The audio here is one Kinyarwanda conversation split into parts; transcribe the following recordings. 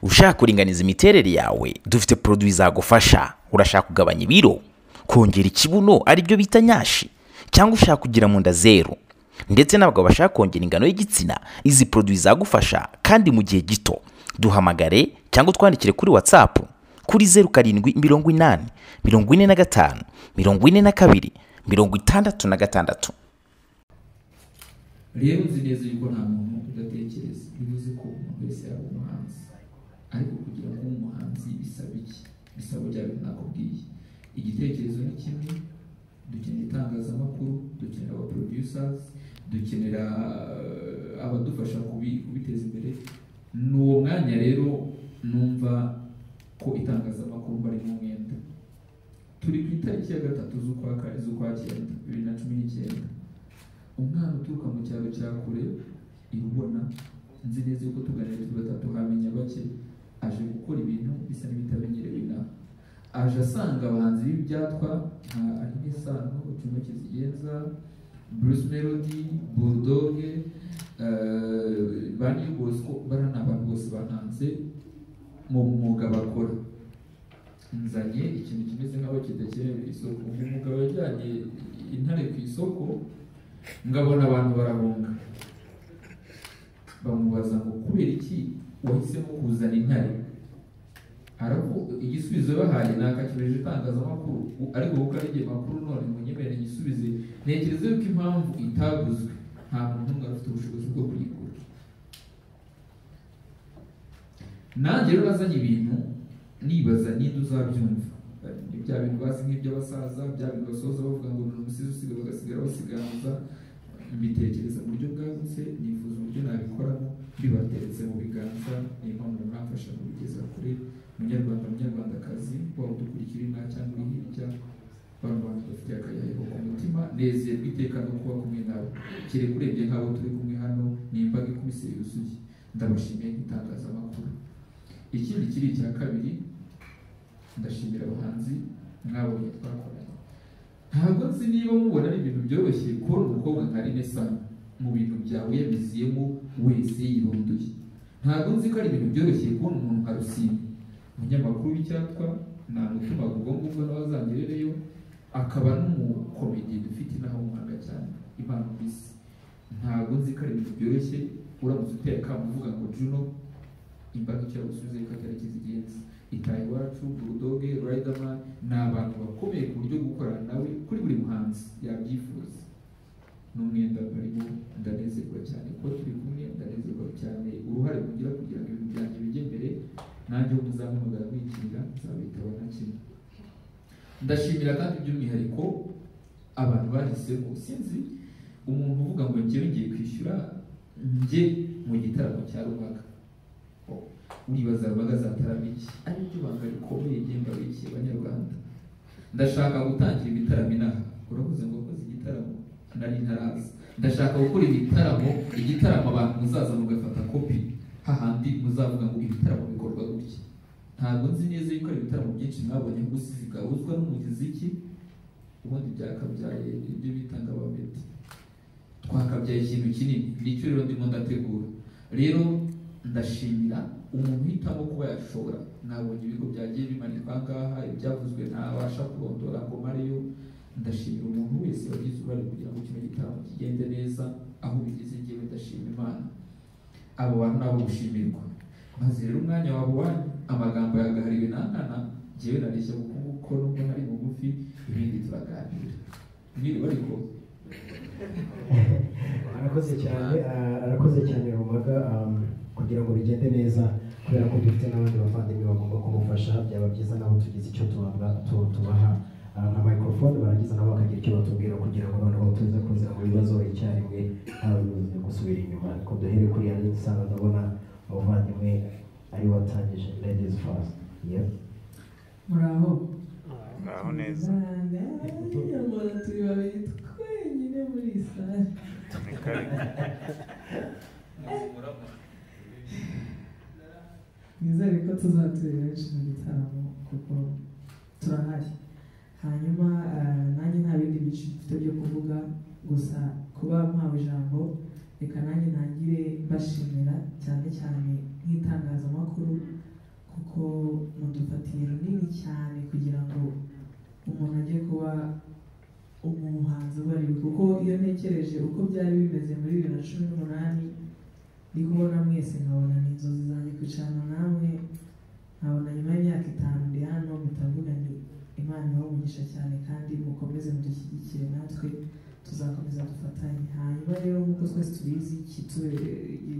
ushaka kuringaniza imiterere yawe dufite produit zagufasha. Urashaka kugabanya ibiro, kongera ikibuno aribyo bita nyashi, cyangwa ushaka kugira mu nda zero, ndetse n'abagabo bashaka kongera ingano y'igitsina, izi produit zagufasha kandi mu gihe gito. Duhamagare cyangwa twandikire kuri WhatsApp kuri 0780 45 42 66. Rero nzi neza yuko nta muntu udatekereza bivuze ko umuntu wese yaba umuhanzi, ariko kugira ngo umuhanzi bisaba iki? Bisaba bya bintu nakubwiye. Igitekerezo ni kimwe, dukenera itangazamakuru, dukenera aba producers, dukenera abadufasha kubiteza imbere. N'uwo mwanya rero numva ko itangazamakuru bari mu mwenda. Turi ku itariki ya 3 z'ukwa 2019. Umwana uturuka mu cyaro cya kure irubona, nzi neza yuko tuganira turi batatu hamenya bake, aje gukora ibintu bisa n'ibitamenyerewe inaha. Aje asanga abahanzi b'ibyatwa nka Aline Sano, Cyuma Kizigenza, Bruce Melody, Bulldog, Bani Bosco, barana abantu bose bahanze mu mwuga bakora. Nzanye ikintu kimeze nk'aho kidakenewe isoko. Umugabo yajyanye intare ku isoko, ngabona abantu barahunga, bamubaza ngo kubera iki wahisemo kuzana intare. Aravuga igisubizo bahaye nakakibeje itangazamakuru, ariko kuko ari igihe makuru none munyemere igisubize. Ntekereza yuko impamvu itaguzwe nta muntu n'umwe afite ubushobozi bwo kuyigura. Nanjye rero nazanye ibintu nibaza ninde uzabyumva. Ni bya bintu bazi nk'iby'abasaza, bya bintu basoza bavuga ngo ni umusizi usiga bagasigara basiganuza. Mbitekereza mu buryo bwagutse, nifuza uburyo nabikoramo bibateretse mu biganza. Niyo mpamvu mwamfasha kubigeza kure. Munyarwanda, munyarwandakazi, waba udukurikira inaha cyangwa uri hirya, bano bantu bafite akayahigo ku mutima, nezerwa iteka no kuba kumwe nawe. Kire kurebye nk'abo turi kumwe hano, ni imbaga ikubise yuzuye. Ndabashimiye nk'itangazamakuru. Ikindi kiri icya kabiri, ndashimira abahanzi mwabonye twakoranye. Ntabwo nzi niba mubona ari ibintu byoroshye kubona umukobwa nka Aline Sano mu bintu byawe yabiziyemo wese yirondoye. Ntabwo nzi ko ari ibintu byoroshye kubona umuntu nka Rusine, umunyamakuru w'icyatwa, namutuma ubwonko bwe n'abazangerereyo, akaba n'umukomedi dufite inaha umuhanga cyane, Imana Bisi. Ntabwo nzi ko ari ibintu byoroshye uramutse uteka uvuga ngo Juno, imbaga icyo gusubiza ikatari Kizigenza, Itaye Iwacu, Bulldog, Riderman, ni abantu bakomeye ku buryo gukorana nawe kuri buri muhanzi yabyifuza. N'umwenda barimo, ndanezerwa cyane ko turi kumwe, ndanezerwa cyane uruhare mugira kugira ngo ibintu byanjye bijye mbere. Nanjye muzampamagara kwikirira, nzabitaba na kimwe. Ndashimira kandi by'umwihariko abantu bahisemo. Sinzi umuntu uvuga ngo njyewe ngiye kwishyura njye mu gitaramo cya Rubaga. Uribaza Rubaga zatarabiki, aribyo banga rikomeye igenda biki Abanyarwanda. Ndashaka gutangira ibitaramo inaha. Uravuze ngo koze igitaramo nari ntaraza. Ndashaka gukora igitaramo abantu muzaza mugafata kopi, hahandi muzavuga ngo ibitaramo bikorwa gutya. Ntabwo nzi neza yuko ari ibitaramo byinshi mwabonye gusizi gahuzwa n'umuziki, ubundi byakabyaye ibyo bitanga abameti. Twakabyaye ikintu kinini, nicyo rero ndimo ndategura. Rero ndashimira umuntu uhitamo kuba yashobora. Nabonye ibigo byagiye bimanikwa ngaha, ibyavuzwe ntabasha kurondora ngo mareyo. Ndashimira umuntu wese wagize uruhare kugira ngo kino gitaramo kigende neza. Aho bigeze njyewe ndashima Imana. Abo bantu nabo gushimirwa. Maze rero umwanya wabo wanyu, amagambo yagahariwe nankana, njyewe nareshya kuko nubwo hari mugufi, ibindi turaganira. Mwiriwe ariko arakoze cyane Rumaga, kugira ngo bigende neza, kubera ko dufite n'abandi bavandimwe bagomba kumufasha. Byaba byiza nabo tugize icyo tubaha nka microphone, barangiza nabo bakagira icyo batubwira kugira ngo noneho tuze kuza mu bibazo icyarimwe ntawe uzi gusubira inyuma. Ariko duhere kuri Aline Sano, ndabona abavandimwe ari watangije. Ladies first. Yes. Muraho neza. Turi babiri twenyine muri sale. Nizere ko tuzaturi benshi mu gitaramo kuko turahari. Hanyuma nanjye nta bindi byinshi mfite byo kuvuga, gusa kuba mpawe ijambo, reka nanjye ntangire bashimira cyane cyane nk'itangazamakuru ko mudufatiye runini cyane kugira ngo umuntu ajye kuba umuhanzi uwo ari we, kuko iyo ntekereje uko byari bimeze muri 2018 ndi kubona mwese nkabona ni inzozi zanjye kwicarana namwe, nkabona nyuma y'imyaka 5 ndi hano mutavuga ni Imana ibahe umugisha cyane kandi mukomeze mudushyigikire, natwe tuzakomeza dufatanye. Hanyuma rero nk'uko twese tubizi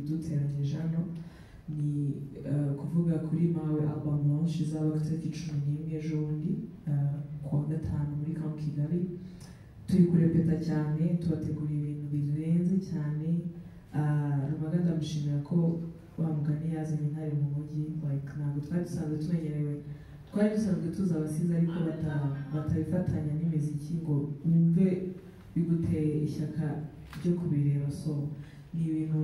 duteranyije hano ni kuvuga kuri Mawe album launch izaba ku itariki 11 ejo bundi kuwa gatanu muri Camp Kigali. Turi kurepeta cyane, tubategura ibintu birenze cyane. Rumaga ndamushimira ko wamugani yazanye intare mu mujyi, like ntabwo twari dusanzwe tumenyerewe, twari dusanzwe tuzi abasizi ariko batabifatanya n'imiziki ngo wumve biguteye ishyaka ryo kubireba. So ni ibintu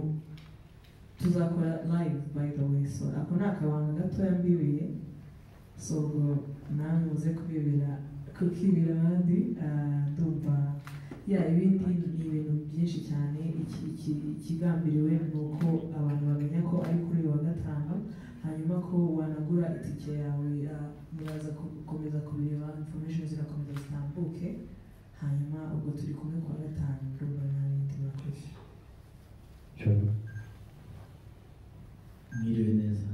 tuzakora live by the way, so ako ni akabanga gatoya mbibiye, so namwe muze kukibira abandi. Ndumva ibindi ni ibintu byinshi cyane. Ikigambiriwe ni uko abantu bamenya ko ari kuri wa gatanu, hanyuma ko wanagura itike yawe muraza gukomeza kubireba, information zirakomeza zitambuke, hanyuma ubwo turi kumwe kwa gatanu. Ndumva nta bindi murakoze. Mwiriwe neza.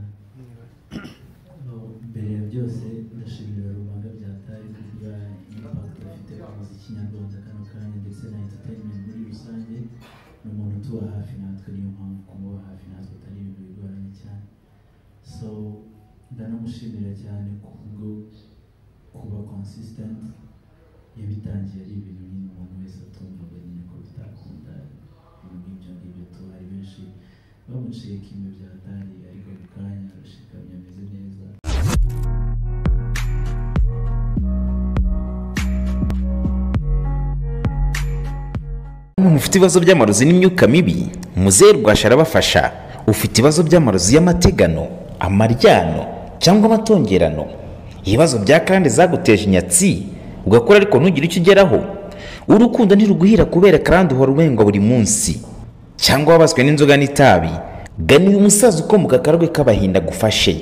Mbere ya byose ndashimira Rumaga Byatari kuvuga impact afite ku muziki nyarwanda kano kanya ndetse na entertainment muri rusange. Ni umuntu tuba hafi natwe, niyo mpamvu kumuba hafi natwe atari ibintu bigoranye cyane. So ndanamushimira cyane kubwo kuba consistent. Yabitangiye ari ibintu nyine umuntu wese atumvaga nyine ko bitakunda ibintu ngibyo tuhari benshi bamuciye kimwe Byatari, ariko mu kanya arashikamye ameze neza. Mufite ibibazo by'amarozi n'imyuka mibi, Muzehe Rwasha arabafasha. Ufite ibibazo by'amarozi y'amategano, amaryano cyangwa amatongerano, ibibazo bya kandi zaguteje inyatsi ugakora ariko ntugire icyo ugeraho, urukundo ntiruguhira kubera kandi uhora ubengwa buri munsi, cyangwa wabaswe n'inzoga n'itabi, gana uyu musaza ukomoka Karagwe k'Abahinda gufashe.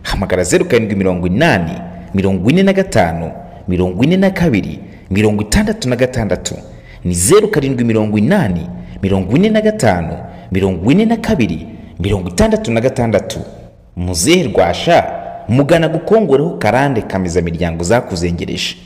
Hamagara 0780 45 42 66, ni 0780 45 42 66. Muzehe Rwasha mugana gukongoreho karande kameza miryango zakuzengereje.